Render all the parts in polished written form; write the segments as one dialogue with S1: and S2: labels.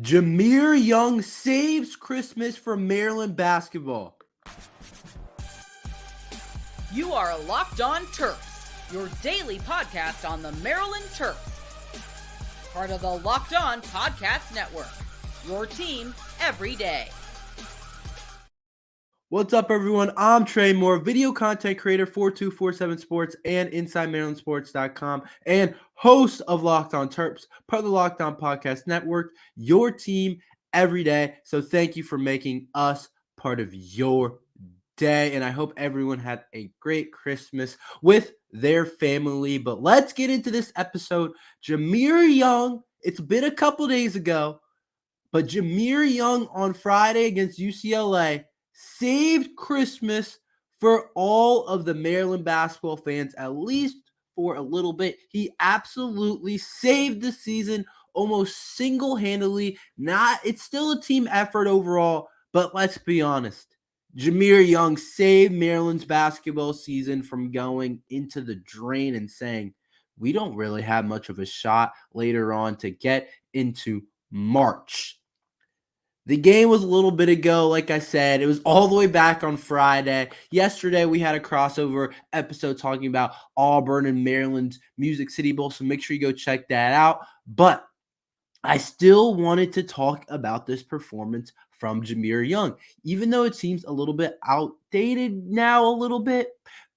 S1: Jahmir Young saves Christmas for Maryland basketball.
S2: You are Locked On Terps, your daily podcast on the Maryland Terps. Part of the Locked On Podcast Network, your team every day.
S1: What's up, everyone? I'm Tre Moore, video content creator for 247 Sports and InsideMarylandSports.com, and host of Locked On Terps, part of the Locked On Podcast Network, your team every day. So thank you for making us part of your day, and I hope everyone had a great Christmas with their family. But let's get into this episode. Jahmir Young, it's been a couple days ago, but Jahmir Young on Friday against UCLA saved Christmas for all of the Maryland basketball fans, at least for a little bit. He absolutely saved the season almost single-handedly. It's still a team effort overall, but let's be honest. Jahmir Young saved Maryland's basketball season from going into the drain and saying, we don't really have much of a shot later on to get into March. The game was a little bit ago, like I said. It was all the way back on Friday. Yesterday, we had a crossover episode talking about Auburn and Maryland's Music City Bowl, so make sure you go check that out. But I still wanted to talk about this performance from Jahmir Young, even though it seems a little bit outdated now, a little bit.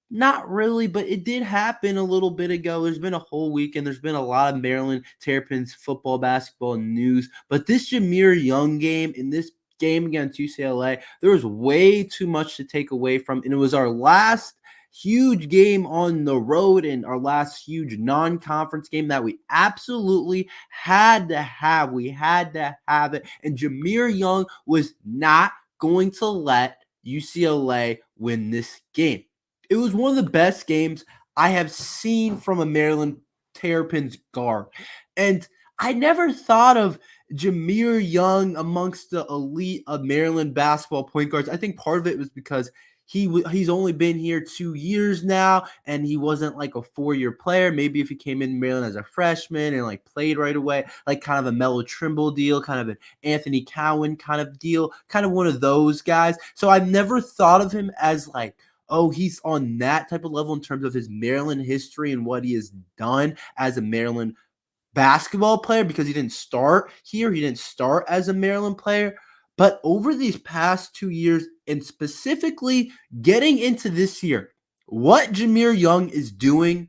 S1: Not really, but it did happen a little bit ago. There's been a whole weekend. There's been a lot of Maryland Terrapins football, basketball news. But this Jahmir Young game, in this game against UCLA, there was way too much to take away from. And it was our last huge game on the road and our last huge non-conference game that we absolutely had to have. We had to have it. And Jahmir Young was not going to let UCLA win this game. It was one of the best games I have seen from a Maryland Terrapins guard. And I never thought of Jahmir Young amongst the elite of Maryland basketball point guards. I think part of it was because he's only been here 2 years now, and he wasn't like a 4-year player. Maybe if he came in Maryland as a freshman and like played right away, like kind of a Melo Trimble deal, kind of an Anthony Cowan kind of deal, kind of one of those guys. So I've never thought of him as like, oh, he's on that type of level in terms of his Maryland history and what he has done as a Maryland basketball player, because he didn't start here. He didn't start as a Maryland player. But over these past 2 years, and specifically getting into this year, what Jahmir Young is doing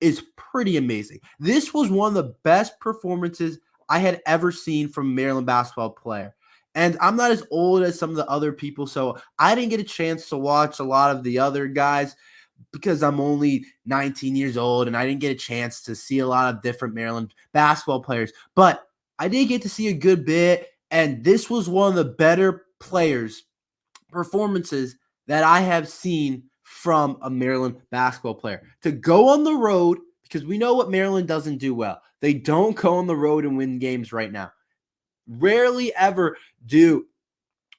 S1: is pretty amazing. This was one of the best performances I had ever seen from a Maryland basketball player. And I'm not as old as some of the other people, so I didn't get a chance to watch a lot of the other guys because I'm only 19 years old, and I didn't get a chance to see a lot of different Maryland basketball players. But I did get to see a good bit, and this was one of the better performances that I have seen from a Maryland basketball player. To go on the road, because we know what Maryland doesn't do well. They don't go on the road and win games right now. Rarely ever do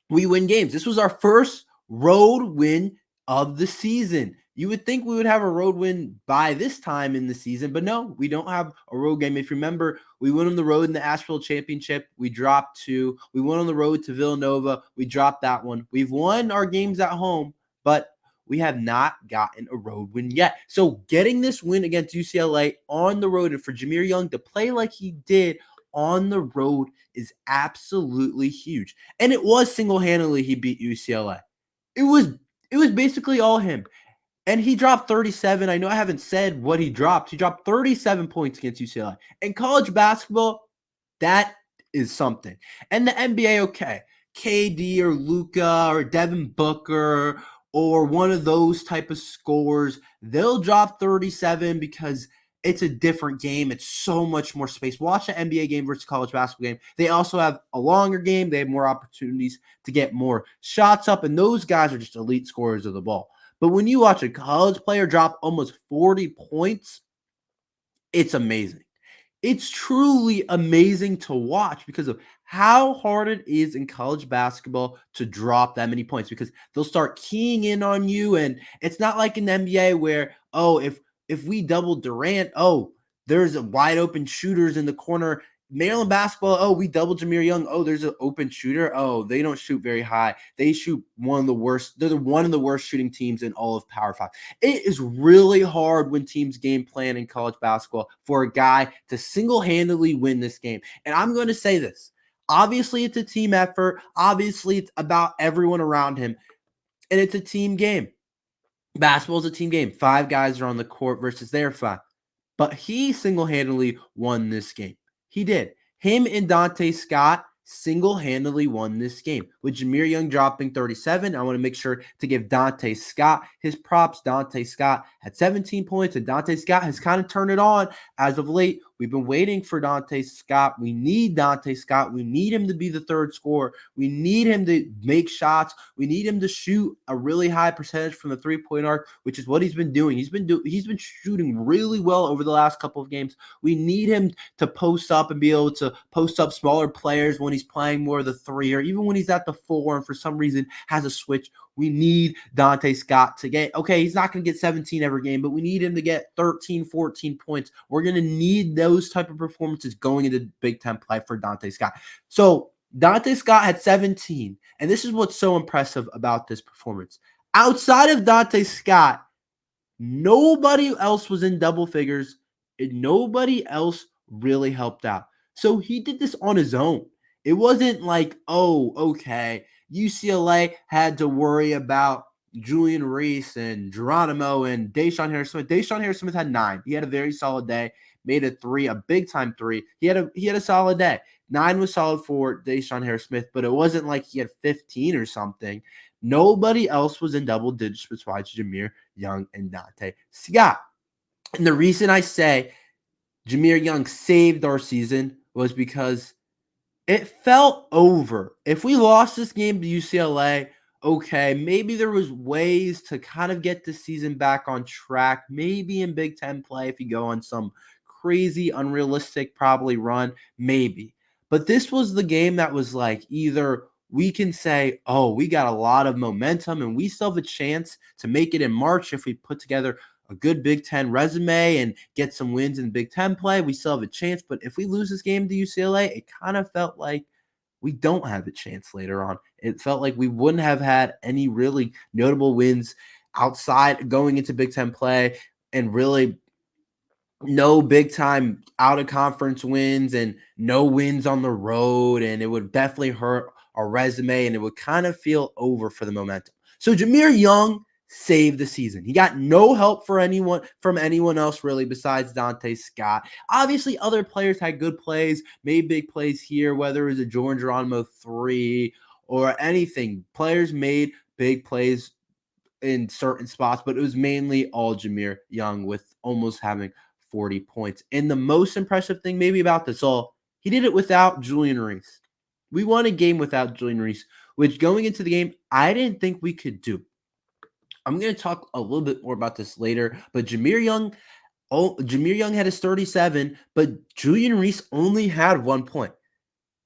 S1: we win games. This was our first road win of the season. You would think we would have a road win by this time in the season, but no, we don't have a road game. If you remember, we went on the road in the Asheville Championship. We dropped 2. We went on the road to Villanova. We dropped that one. We've won our games at home, but we have not gotten a road win yet. So getting this win against UCLA on the road, and for Jahmir Young to play like he did on the road is absolutely huge. And it was single-handedly he beat UCLA. It was basically all him. And he dropped 37. I know I haven't said what he dropped. He dropped 37 points against UCLA. In college basketball, that is something. And the NBA, okay, KD or Luka or Devin Booker or one of those type of scorers, they'll drop 37 because it's a different game. It's so much more space. Watch an NBA game versus college basketball game. They also have a longer game. They have more opportunities to get more shots up, and those guys are just elite scorers of the ball. But when you watch a college player drop almost 40 points, it's amazing. It's truly amazing to watch because of how hard it is in college basketball to drop that many points, because they'll start keying in on you, and it's not like in the NBA where, oh, if we double Durant, oh, there's a wide open shooters in the corner. Maryland basketball, oh, we double Jahmir Young. Oh, there's an open shooter. Oh, they don't shoot very high. They shoot one of the worst. They're one of the worst shooting teams in all of Power 5. It is really hard when teams game plan in college basketball for a guy to single-handedly win this game. And I'm going to say this. Obviously, it's a team effort. Obviously, it's about everyone around him. And it's a team game. Basketball is a team game. 5 guys are on the court versus their 5. But he single-handedly won this game. He did. Him and Dante Scott single-handedly won this game. With Jahmir Young dropping 37, I want to make sure to give Dante Scott his props. Dante Scott had 17 points, and Dante Scott has kind of turned it on as of late. We've been waiting for Dante Scott. We need Dante Scott. We need him to be the third scorer. We need him to make shots. We need him to shoot a really high percentage from the three-point arc, which is what he's been doing. He's been shooting really well over the last couple of games. We need him to post up and be able to post up smaller players when he's playing more of the 3, or even when he's at the 4 and for some reason has a switch. We need Dante Scott to get, okay, he's not going to get 17 every game, but we need him to get 13, 14 points. We're going to need those type of performances going into Big Ten play for Dante Scott. So Dante Scott had 17, and this is what's so impressive about this performance. Outside of Dante Scott, nobody else was in double figures, and nobody else really helped out. So he did this on his own. It wasn't like, oh, okay, UCLA had to worry about Julian Reese and Geronimo and Deshaun Harris-Smith. Deshaun Harris-Smith had 9. He had a very solid day, made a 3, a big-time 3. He had a solid day. 9 was solid for Deshaun Harris-Smith, but it wasn't like he had 15 or something. Nobody else was in double digits besides Jahmir Young and Dante Scott. And the reason I say Jahmir Young saved our season was because it felt over. If we lost this game to UCLA, okay, maybe there was ways to kind of get the season back on track. Maybe in Big Ten play if you go on some crazy, unrealistic probably run, maybe. But this was the game that was like either we can say, oh, we got a lot of momentum and we still have a chance to make it in March if we put together a good Big Ten resume and get some wins in Big Ten play. We still have a chance. But if we lose this game to UCLA, it kind of felt like we don't have a chance later on. It felt like we wouldn't have had any really notable wins outside going into Big Ten play, and really no big time out of conference wins and no wins on the road. And it would definitely hurt our resume, and it would kind of feel over for the momentum. So Jahmir Young saved the season. He got no help from anyone else really besides Dante Scott. Obviously, other players had good plays, made big plays here, whether it was a Jordan Geronimo 3 or anything. Players made big plays in certain spots, but it was mainly all Jahmir Young with almost having 40 points. And the most impressive thing maybe about this all, he did it without Julian Reese. We won a game without Julian Reese, which going into the game, I didn't think we could do. I'm going to talk a little bit more about this later, but Jahmir Young had his 37, but Julian Reese only had 1 point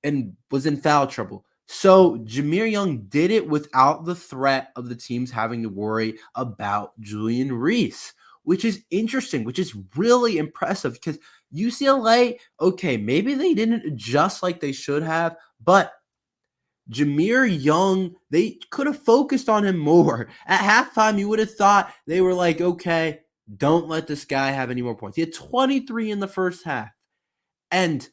S1: and was in foul trouble. So Jahmir Young did it without the threat of the teams having to worry about Julian Reese, which is interesting, which is really impressive because UCLA, okay, maybe they didn't adjust like they should have, but Jahmir Young, they could have focused on him more. At halftime, you would have thought they were like, okay, don't let this guy have any more points. He had 23 in the first half. And,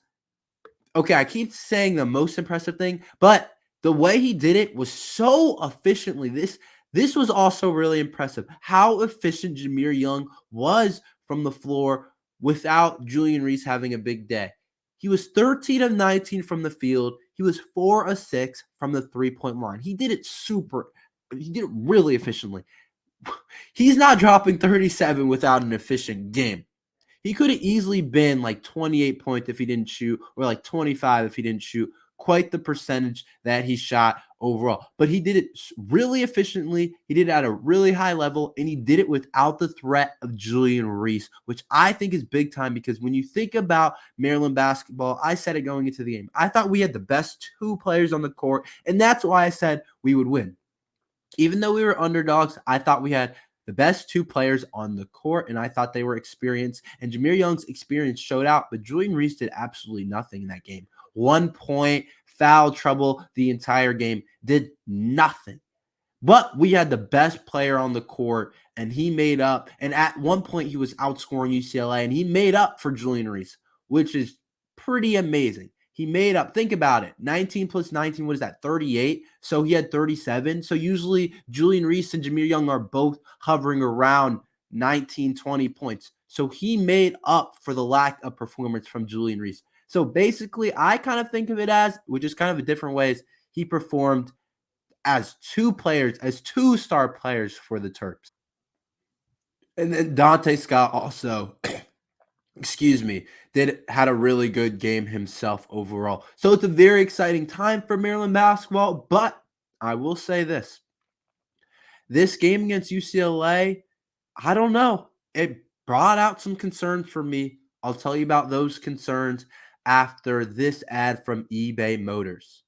S1: okay, I keep saying the most impressive thing, but the way he did it was so efficiently. This was also really impressive, how efficient Jahmir Young was from the floor without Julian Reese having a big day. He was 13 of 19 from the field. He was 4 of 6 from the three-point line. He did it really efficiently. He's not dropping 37 without an efficient game. He could have easily been like 28 points if he didn't shoot, or like 25 if he didn't shoot. Quite the percentage that he shot overall. But he did it really efficiently. He did it at a really high level, and he did it without the threat of Julian Reese, which I think is big time because when you think about Maryland basketball, I said it going into the game. I thought we had the best 2 players on the court, and that's why I said we would win. Even though we were underdogs, I thought we had the best two players on the court, and I thought they were experienced. And Jahmir Young's experience showed out, but Julian Reese did absolutely nothing in that game. 1 point, foul trouble the entire game, did nothing. But we had the best player on the court, and he made up. And at one point, he was outscoring UCLA, and he made up for Julian Reese, which is pretty amazing. He made up. Think about it. 19 plus 19, what is that, 38? So he had 37. So usually Julian Reese and Jahmir Young are both hovering around 19, 20 points. So he made up for the lack of performance from Julian Reese. So basically, I kind of think of it as, which is kind of a different ways, he performed as two players, as two star players for the Terps. And then Dante Scott also, had a really good game himself overall. So it's a very exciting time for Maryland basketball, but I will say this. This game against UCLA, I don't know. It brought out some concerns for me. I'll tell you about those concerns after this ad from eBay Motors.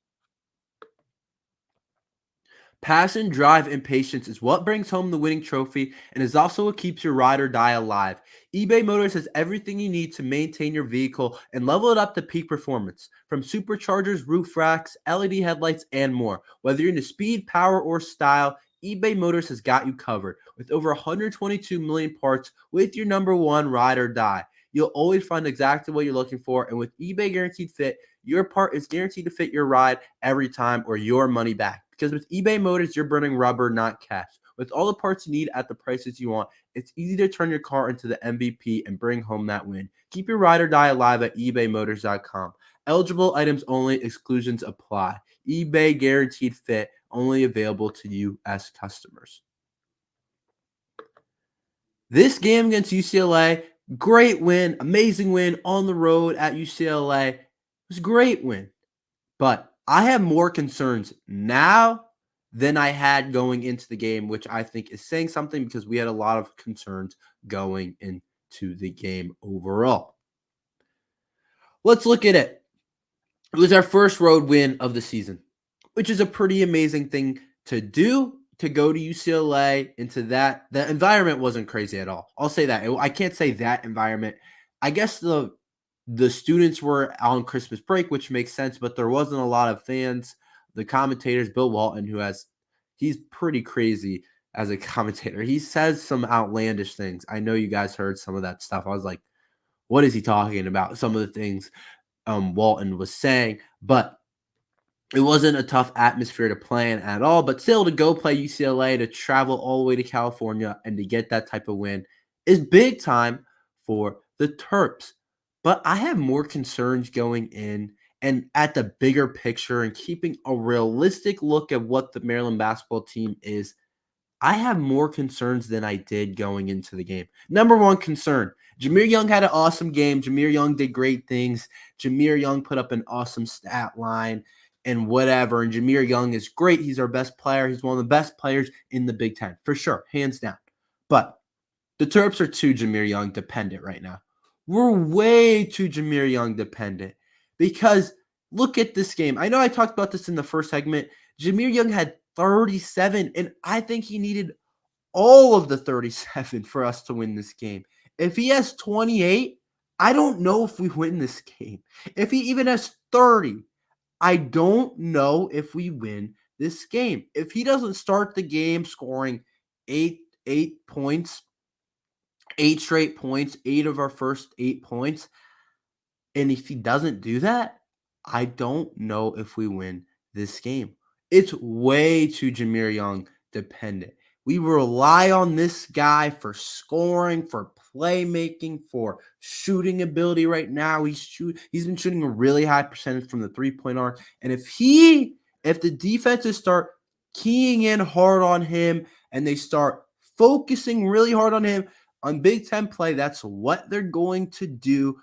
S1: Passion, drive, and patience is what brings home the winning trophy and is also what keeps your ride or die alive. eBay Motors has everything you need to maintain your vehicle and level it up to peak performance. From superchargers, roof racks, LED headlights, and more. Whether you're into speed, power, or style, eBay Motors has got you covered. With over 122 million parts with your number one ride or die. You'll always find exactly what you're looking for, and with eBay Guaranteed Fit, your part is guaranteed to fit your ride every time or your money back. Because with eBay Motors, you're burning rubber, not cash. With all the parts you need at the prices you want, it's easy to turn your car into the MVP and bring home that win. Keep your ride or die alive at ebaymotors.com. Eligible items only, exclusions apply. eBay Guaranteed Fit, only available to U.S. customers. This game against UCLA, great win, amazing win on the road at UCLA. It was a great win. But I have more concerns now than I had going into the game, which I think is saying something because we had a lot of concerns going into the game overall. Let's look at it. It was our first road win of the season, which is a pretty amazing thing to do, to go to UCLA into that. The environment wasn't crazy at all. I'll say that. I can't say that environment. I guess the students were on Christmas break, which makes sense, but there wasn't a lot of fans. The commentators, Bill Walton, he's pretty crazy as a commentator. He says some outlandish things. I know you guys heard some of that stuff. I was like, what is he talking about? Some of the things Walton was saying, but it wasn't a tough atmosphere to play in at all. But still, to go play UCLA, to travel all the way to California and to get that type of win is big time for the Terps. But I have more concerns going in and at the bigger picture and keeping a realistic look at what the Maryland basketball team is. I have more concerns than I did going into the game. Number one concern, Jahmir Young had an awesome game. Jahmir Young did great things. Jahmir Young put up an awesome stat line and whatever. And Jahmir Young is great. He's our best player. He's one of the best players in the Big Ten, for sure, hands down. But the Terps are too Jahmir Young dependent right now. We're way too Jahmir Young dependent because look at this game. I know I talked about this in the first segment. Jahmir Young had 37, and I think he needed all of the 37 for us to win this game. If he has 28, I don't know if we win this game. If he even has 30, I don't know if we win this game. If he doesn't start the game scoring eight points, 8 straight points, 8 of our first 8 points. And if he doesn't do that, I don't know if we win this game. It's way too Jahmir Young dependent. We rely on this guy for scoring, for playmaking, for shooting ability right now. He's been shooting a really high percentage from the 3-point arc. And if the defenses start keying in hard on him and they start focusing really hard on him, on Big Ten play, that's what they're going to do.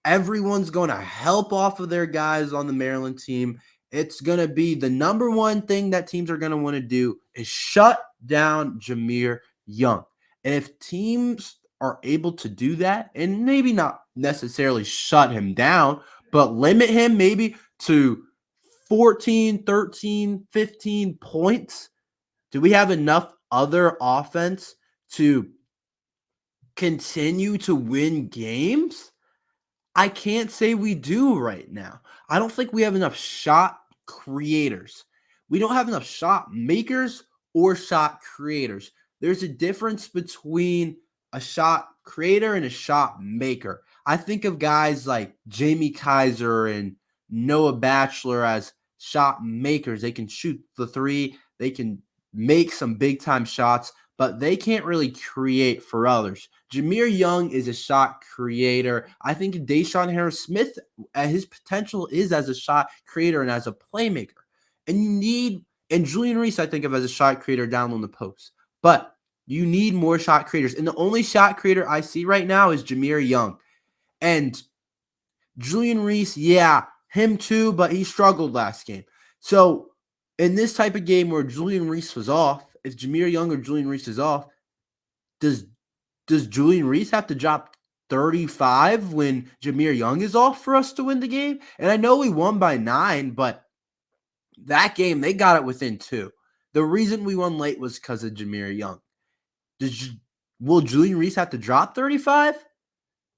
S1: Everyone's going to help off of their guys on the Maryland team. It's going to be the number one thing that teams are going to want to do is shut down Jahmir Young. And if teams are able to do that, and maybe not necessarily shut him down, but limit him maybe to 14, 13, 15 points, do we have enough other offense to continue to win games? I can't say we do right now. I don't think we have enough shot creators. We don't have enough shot makers or shot creators. There's a difference between a shot creator and a shot maker. I think of guys like Jamie Kaiser and Noah Bachelor as shot makers. They can shoot the three, they can make some big time shots, but they can't really create for others. Jahmir Young is a shot creator. I think Deshaun Harris-Smith, his potential is as a shot creator and as a playmaker. And Julian Reese, I think of as a shot creator down on the post. But you need more shot creators. And the only shot creator I see right now is Jahmir Young. And Julian Reese, yeah, him too, but he struggled last game. So in this type of game where Julian Reese was off, if Jahmir Young or Julian Reese is off, does Julian Reese have to drop 35 when Jahmir Young is off for us to win the game? And I know we won by 9, but that game, they got it within 2. The reason we won late was because of Jahmir Young. Will Julian Reese have to drop 35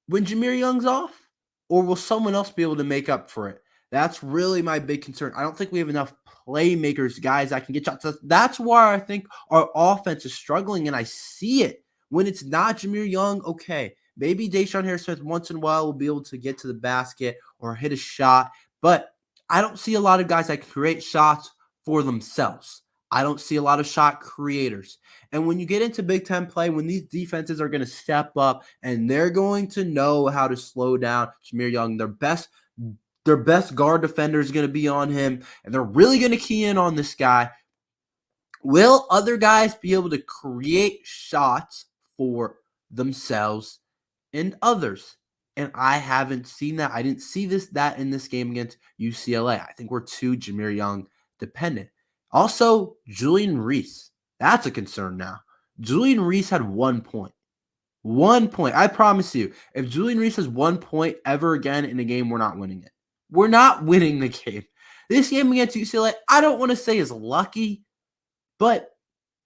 S1: when Jahmir Young's off? Or will someone else be able to make up for it? That's really my big concern. I don't think we have enough playmakers, guys, that can get shots. That's why I think our offense is struggling, and I see it. When it's not Jahmir Young, okay, maybe Deshaun Harris-Smith once in a while will be able to get to the basket or hit a shot, but I don't see a lot of guys that can create shots for themselves. I don't see a lot of shot creators. And when you get into Big Ten play, when these defenses are going to step up and they're going to know how to slow down Jahmir Young, their best guard defender is going to be on him, and they're really going to key in on this guy. Will other guys be able to create shots for themselves and others? And I haven't seen that. I didn't see that in this game against UCLA. I think we're too Jahmir Young dependent. Also, Julian Reese. That's a concern now. Julian Reese had 1 point. 1 point. I promise you, if Julian Reese has 1 point ever again in a game, we're not winning it. We're not winning the game. This game against UCLA, I don't want to say is lucky, but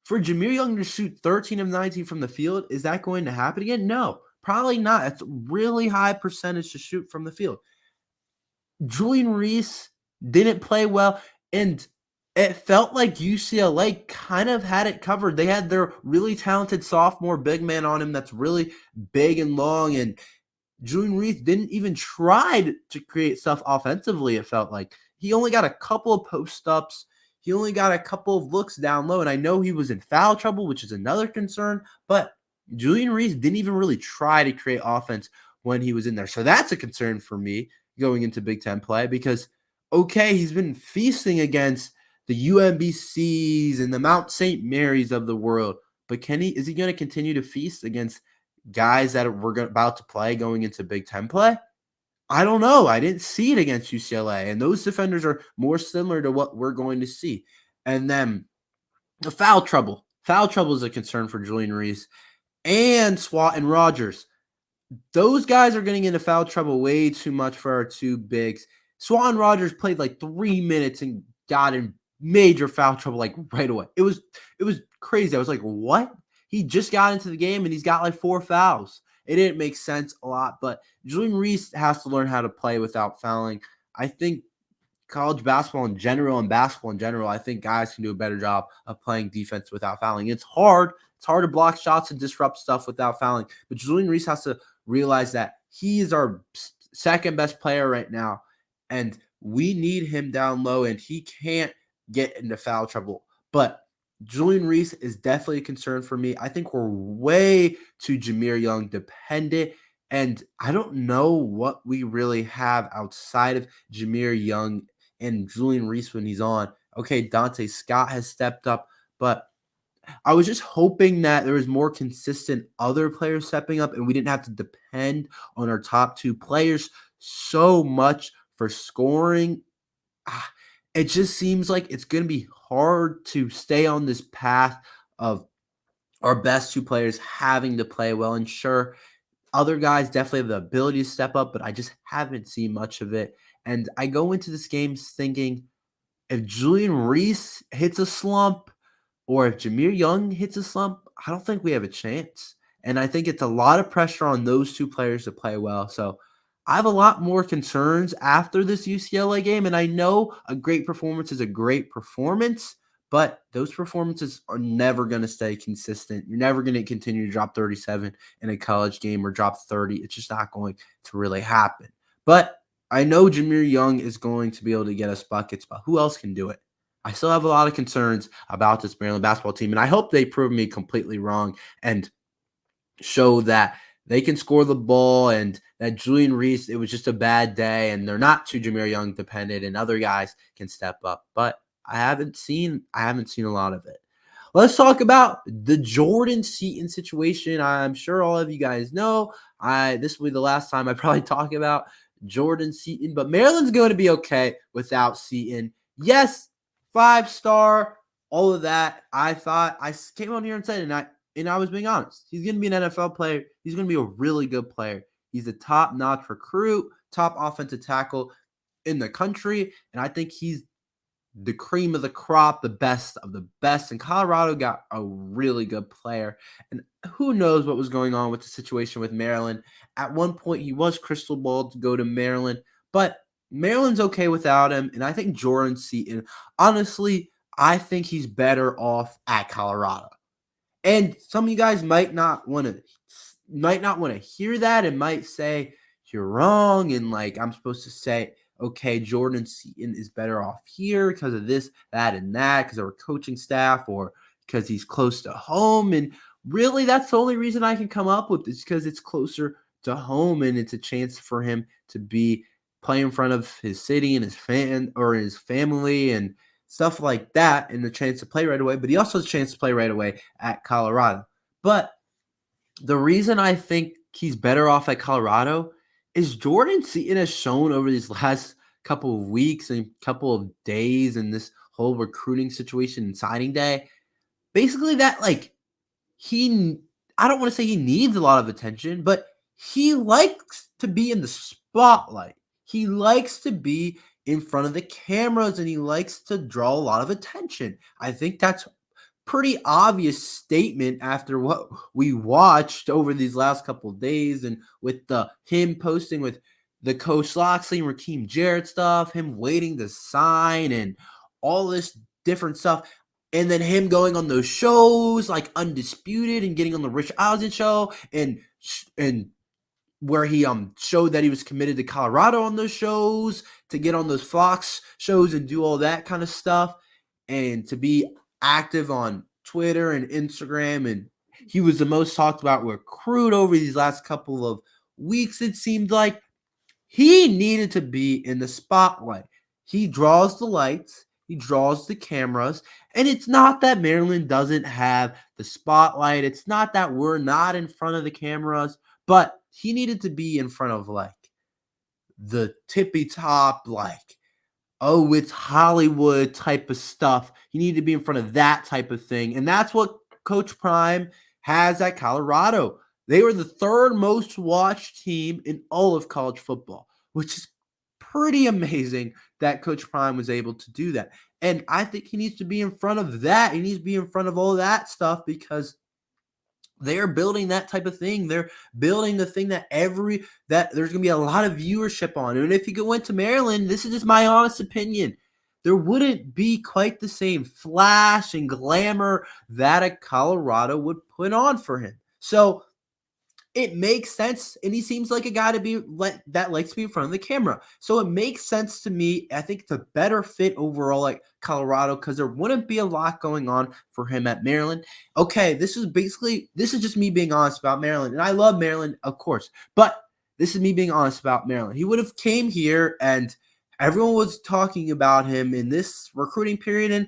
S1: for Jahmir Young to shoot 13 of 19 from the field, is that going to happen again? No, probably not. That's a really high percentage to shoot from the field. Julian Reese didn't play well, and it felt like UCLA kind of had it covered. They had their really talented sophomore big man on him that's really big and long, and Julian Reese didn't even try to create stuff offensively, it felt like. He only got a couple of post-ups. He only got a couple of looks down low, and I know he was in foul trouble, which is another concern, but Julian Reese didn't even really try to create offense when he was in there. So that's a concern for me going into Big Ten play because, okay, he's been feasting against the UMBCs and the Mount St. Mary's of the world, but is he going to continue to feast against guys that we're about to play going into Big Ten play? I don't know. I didn't see it against UCLA, and those defenders are more similar to what we're going to see. And then the foul trouble. Foul trouble is a concern for Julian Reese and Swat and Rogers. Those guys are getting into foul trouble way too much for our two bigs. Swat and Rogers played like 3 minutes and got in major foul trouble like right away. It was crazy. I was like, what? He just got into the game and he's got like 4 fouls. It didn't make sense a lot, but Julian Reese has to learn how to play without fouling. I think college basketball in general and basketball in general, I think guys can do a better job of playing defense without fouling. It's hard. It's hard to block shots and disrupt stuff without fouling. But Julian Reese has to realize that he is our second best player right now, and we need him down low, and he can't get into foul trouble. But Julian Reese is definitely a concern for me. I think we're way too Jahmir Young dependent, and I don't know what we really have outside of Jahmir Young and Julian Reese when he's on. Okay, Dante Scott has stepped up, but I was just hoping that there was more consistent other players stepping up and we didn't have to depend on our top 2 players so much for scoring. It just seems like it's going to be hard to stay on this path of our best 2 players having to play well. And sure, other guys definitely have the ability to step up, but I just haven't seen much of it. And I go into this game thinking if Julian Reese hits a slump or if Jahmir Young hits a slump, I don't think we have a chance. And I think it's a lot of pressure on those two players to play well. So I have a lot more concerns after this UCLA game. And I know a great performance is a great performance, but those performances are never going to stay consistent. You're never going to continue to drop 37 in a college game or drop 30. It's just not going to really happen. But I know Jahmir Young is going to be able to get us buckets, but who else can do it? I still have a lot of concerns about this Maryland basketball team, and I hope they prove me completely wrong and show that they can score the ball and that Julian Reese, it was just a bad day and they're not too Jahmir Young dependent and other guys can step up. But I haven't seen a lot of it. Let's talk about the Jordan Seaton situation. I'm sure all of you guys know. This will be the last time I probably talk about Jordan Seaton, but Maryland's going to be okay without Seaton. Yes, 5-star, all of that. I thought I came on here and said, and I was being honest. He's going to be an NFL player. He's going to be a really good player. He's a top-notch recruit, top offensive tackle in the country, and I think he's the cream of the crop, the best of the best. And Colorado got a really good player. And who knows what was going on with the situation with Maryland. At one point, he was crystal balled to go to Maryland, but Maryland's okay without him. And I think Jordan Seaton, honestly, I think he's better off at Colorado. And some of you guys might not want to hear that and might say you're wrong. And like I'm supposed to say, okay, Jordan Seaton is better off here because of this, that, and that, because of our coaching staff or because he's close to home. And really, that's the only reason I can come up with is because it's closer to home and it's a chance for him to be play in front of his city and his his family and stuff like that, and the chance to play right away. But he also has a chance to play right away at Colorado. But the reason I think he's better off at Colorado is Jordan Seaton has shown over these last couple of weeks and couple of days in this whole recruiting situation and signing day, basically that like I don't want to say he needs a lot of attention, but he likes to be in the spotlight. He likes to be in front of the cameras and he likes to draw a lot of attention. I think that's pretty obvious statement after what we watched over these last couple of days and with him posting with the Coach Loxley and Rakeem Jarrett stuff, him waiting to sign and all this different stuff. And then him going on those shows like Undisputed and getting on the Rich Eisen show and where he showed that he was committed to Colorado on those shows, to get on those Fox shows and do all that kind of stuff, and to be active on Twitter and Instagram. And he was the most talked about recruit over these last couple of weeks, it seemed like. He needed to be in the spotlight. He draws the lights. He draws the cameras. And it's not that Maryland doesn't have the spotlight. It's not that we're not in front of the cameras. But he needed to be in front of like the tippy top, like, oh, it's Hollywood type of stuff. He needed to be in front of that type of thing. And that's what Coach Prime has at Colorado. They were the third most watched team in all of college football, which is pretty amazing that Coach Prime was able to do that. And I think he needs to be in front of that. He needs to be in front of all that stuff because they're building that type of thing. They're building the thing that there's going to be a lot of viewership on. And if you went to Maryland, this is just my honest opinion, there wouldn't be quite the same flash and glamour that a Colorado would put on for him. So it makes sense, and he seems like a guy that likes to be in front of the camera. So it makes sense to me. I think it's a better fit overall at Colorado because there wouldn't be a lot going on for him at Maryland. Okay, this is just me being honest about Maryland, and I love Maryland, of course, but this is me being honest about Maryland. He would have came here, and everyone was talking about him in this recruiting period, and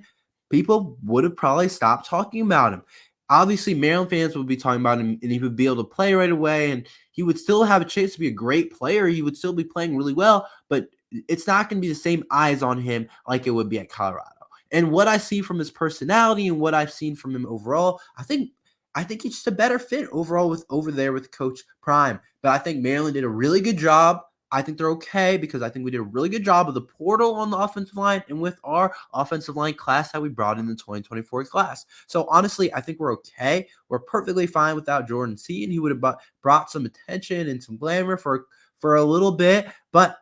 S1: people would have probably stopped talking about him. Obviously, Maryland fans would be talking about him, and he would be able to play right away, and he would still have a chance to be a great player. He would still be playing really well, but it's not going to be the same eyes on him like it would be at Colorado. And what I see from his personality and what I've seen from him overall, I think he's just a better fit overall over there with Coach Prime. But I think Maryland did a really good job. I think they're okay because I think we did a really good job of the portal on the offensive line and with our offensive line class that we brought in the 2024 class. So honestly, I think we're okay. We're perfectly fine without Jordan Seaton. He would have brought some attention and some glamour for a little bit, but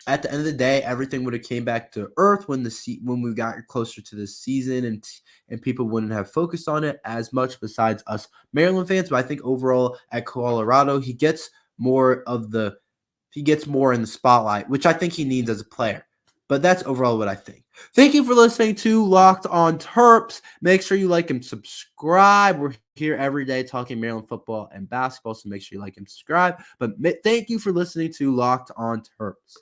S1: at the end of the day, everything would have came back to earth when we got closer to the season, and people wouldn't have focused on it as much besides us Maryland fans. But I think overall at Colorado, he gets more in the spotlight, which I think he needs as a player. But that's overall what I think. Thank you for listening to Locked on Terps. Make sure you like and subscribe. We're here every day talking Maryland football and basketball, so make sure you like and subscribe. But thank you for listening to Locked on Terps.